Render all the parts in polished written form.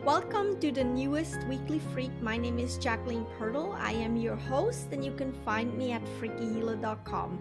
Welcome to the newest weekly Freak. My name is Jacqueline Pirtle. I am your host, and you can find me at FreakyHealer.com.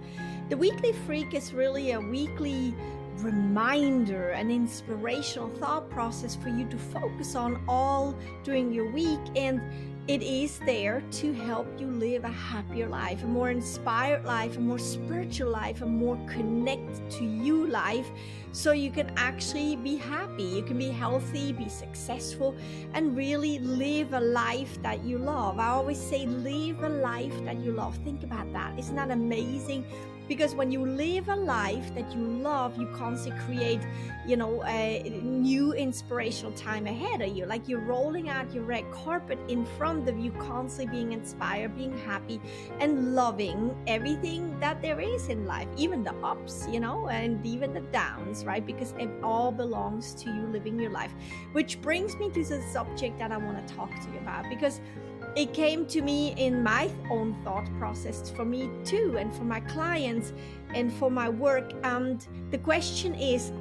The weekly Freak is really a weekly reminder, an inspirational thought process for you to focus on all during your week, and it is there to help you live a happier life, a more inspired life, a more spiritual life, a more connected to you life, so you can actually be happy, you can be healthy, be successful, and really live a life that you love. I always say live a life that you love. Think about that. Isn't that amazing? Because when you live a life that you love, you constantly create, a new inspirational time ahead of you. Like you're rolling out your red carpet in front of you, constantly being inspired, being happy, and loving everything that there is in life, even the ups, and even the downs, right? Because it all belongs to you living your life. Which brings me to the subject that I want to talk to you about, because it came to me in my own thought process for me too, and for my clients and for my work. And the question is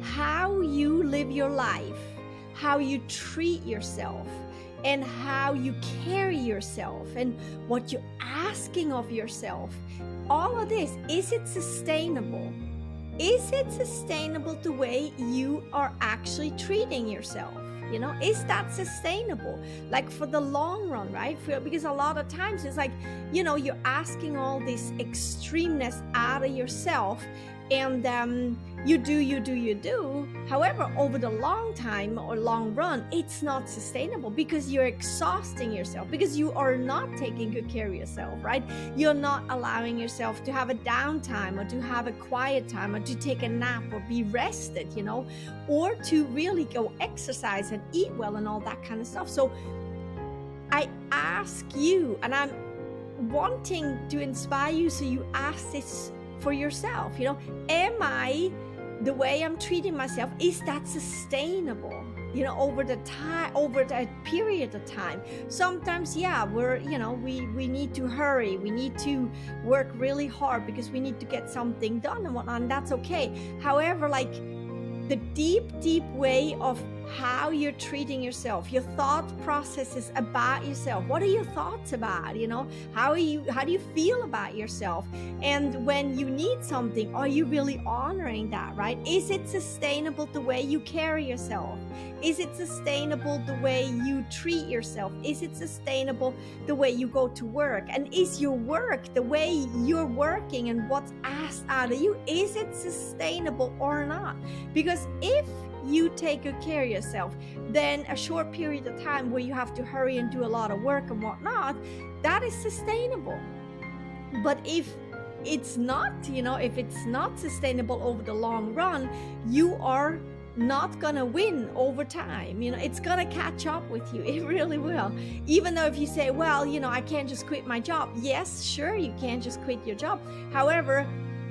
how you live your life, how you treat yourself, and how you carry yourself, and what you're asking of yourself. All of this, is it sustainable? Is it sustainable the way you are actually treating yourself? Is that sustainable? Like for the long run, right? Because a lot of times it's like, you're asking all this extremeness out of yourself, and you do. However, over the long time or long run, it's not sustainable because you're exhausting yourself, because you are not taking good care of yourself, right? You're not allowing yourself to have a downtime, or to have a quiet time, or to take a nap, or be rested, or to really go exercise and eat well and all that kind of stuff. So I ask you, and I'm wanting to inspire you, so you ask this for yourself. Am I, the way I'm treating myself, is that sustainable? Over the period of time. Sometimes, we need to hurry. We need to work really hard because we need to get something done and whatnot, and that's okay. However, like the deep way of how you're treating yourself, your thought processes about yourself. What are your thoughts about? How do you feel about yourself? And when you need something, are you really honoring that, right? Is it sustainable the way you carry yourself? Is it sustainable the way you treat yourself? Is it sustainable the way you go to work? And is your work, the way you're working and what's asked out of you, is it sustainable or not? Because if you take good care of yourself, then a short period of time where you have to hurry and do a lot of work and whatnot, that is sustainable. But if it's not, if it's not sustainable over the long run, you are not gonna win over time. It's gonna catch up with you. It really will. Even though if you say, well, I can't just quit my job. Yes, sure, you can't just quit your job. However,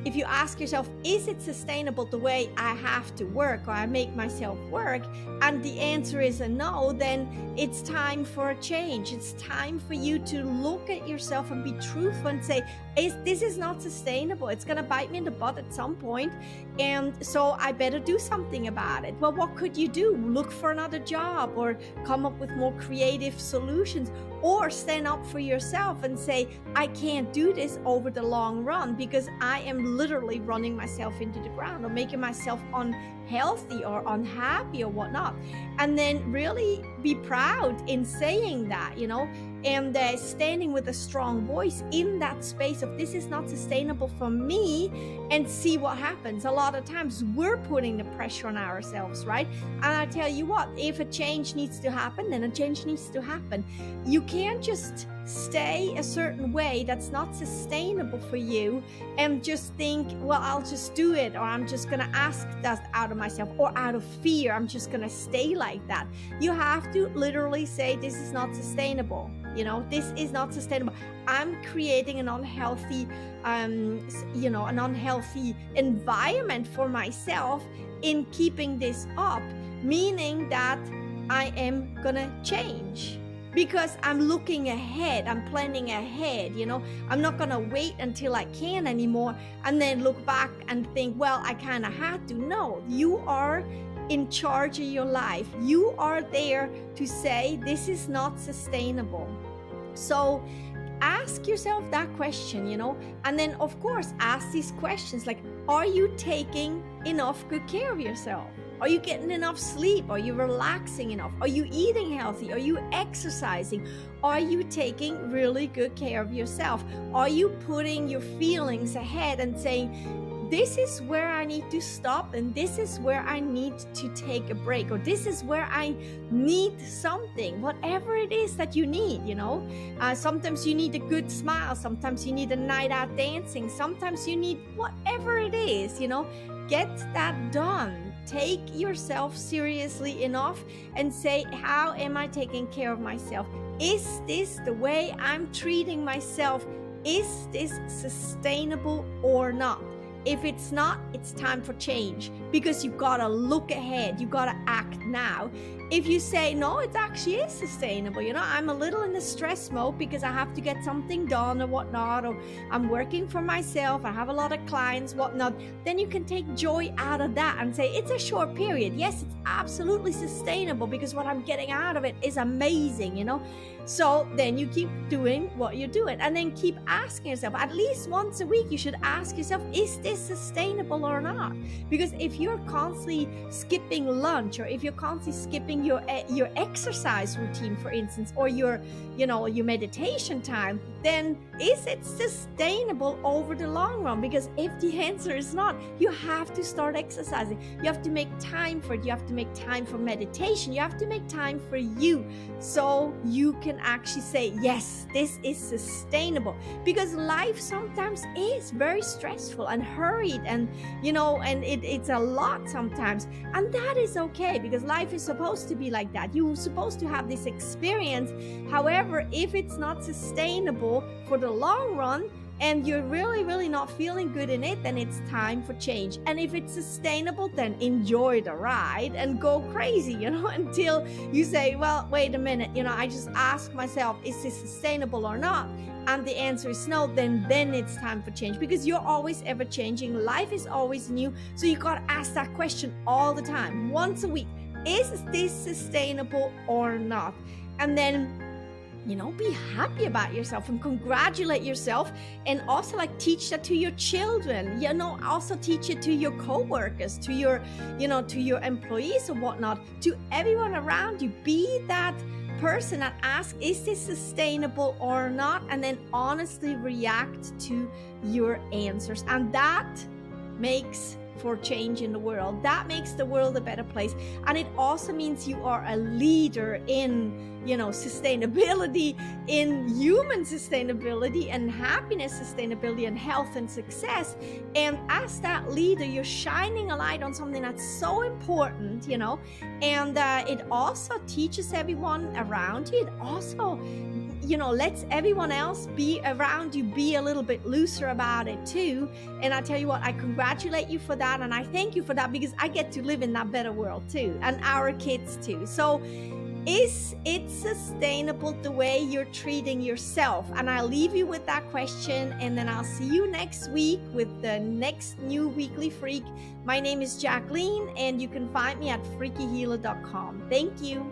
if you ask yourself, is it sustainable the way I have to work, or I make myself work? And the answer is a no, then it's time for a change. It's time for you to look at yourself and be truthful and say, this is not sustainable. It's going to bite me in the butt at some point, and so I better do something about it. Well, what could you do? Look for another job, or come up with more creative solutions, or stand up for yourself and say, I can't do this over the long run because I am literally running myself into the ground, or making myself unhealthy or unhappy or whatnot. And then really be proud in saying that, and standing with a strong voice in that space of, this is not sustainable for me, and see what happens. A lot of times we're putting the pressure on ourselves, right? And I tell you what, if a change needs to happen, then a change needs to happen. You can't just stay a certain way that's not sustainable for you and just think, well, I'll just do it, or I'm just gonna ask that out of myself, or out of fear, I'm just gonna stay like that. You have to literally say, this is not sustainable. This is not sustainable. I'm creating an unhealthy, an unhealthy environment for myself in keeping this up, meaning that I am gonna change. Because I'm looking ahead, I'm planning ahead, I'm not gonna wait until I can anymore and then look back and think, well, I kind of had to. No, you are in charge of your life. You are there to say, this is not sustainable. So ask yourself that question, and then of course ask these questions like, are you taking enough good care of yourself? Are you getting enough sleep? Are you relaxing enough? Are you eating healthy? Are you exercising? Are you taking really good care of yourself? Are you putting your feelings ahead and saying, this is where I need to stop, and this is where I need to take a break, or this is where I need something, whatever it is that you need, sometimes you need a good smile, sometimes you need a night out dancing, sometimes you need whatever it is, get that done. Take yourself seriously enough and say, how am I taking care of myself? Is this the way I'm treating myself? Is this sustainable or not? If it's not, it's time for change, because you gotta look ahead. You gotta act now. If you say, no, it actually is sustainable, I'm a little in the stress mode because I have to get something done or whatnot, or I'm working for myself, I have a lot of clients, whatnot, then you can take joy out of that and say, it's a short period. Yes, it's absolutely sustainable because what I'm getting out of it is amazing, So then you keep doing what you're doing, and then keep asking yourself, at least once a week, you should ask yourself, is this sustainable or not? Because if you're constantly skipping lunch, or if you're constantly skipping your exercise routine, for instance, or your meditation time, then is it sustainable over the long run? Because if the answer is not, you have to start exercising. You have to make time for it. You have to make time for meditation. You have to make time for you, so you can actually say, yes, this is sustainable. Because life sometimes is very stressful and hurried, and it's a lot sometimes, and that is okay, because life is supposed to be like that. You're supposed to have this experience. However, if it's not sustainable for the long run, and you're really, really not feeling good in it, then it's time for change. And if it's sustainable, then enjoy the ride and go crazy, until you say, well, wait a minute, I just ask myself, is this sustainable or not? And the answer is no, then it's time for change, because you're always ever changing. Life is always new. So you got to ask that question all the time, once a week. Is this sustainable or not? And then be happy about yourself and congratulate yourself, and also teach that to your children, also teach it to your co-workers, to your employees or whatnot, to everyone around you. Be that person that asks, is this sustainable or not? And then honestly react to your answers. And that makes for change in the world. That makes the world a better place. And it also means you are a leader in sustainability, in human sustainability and happiness sustainability and health and success. And as that leader, you're shining a light on something that's so important, and it also teaches everyone around you. It also lets everyone else be around you be a little bit looser about it too. And I tell you what, I congratulate you for that, and I thank you for that, because I get to live in that better world too, and our kids too. So is it sustainable the way you're treating yourself? And I'll leave you with that question, and then I'll see you next week with the next new Weekly Freak. My name is Jacqueline, and you can find me at FreakyHealer.com. Thank you.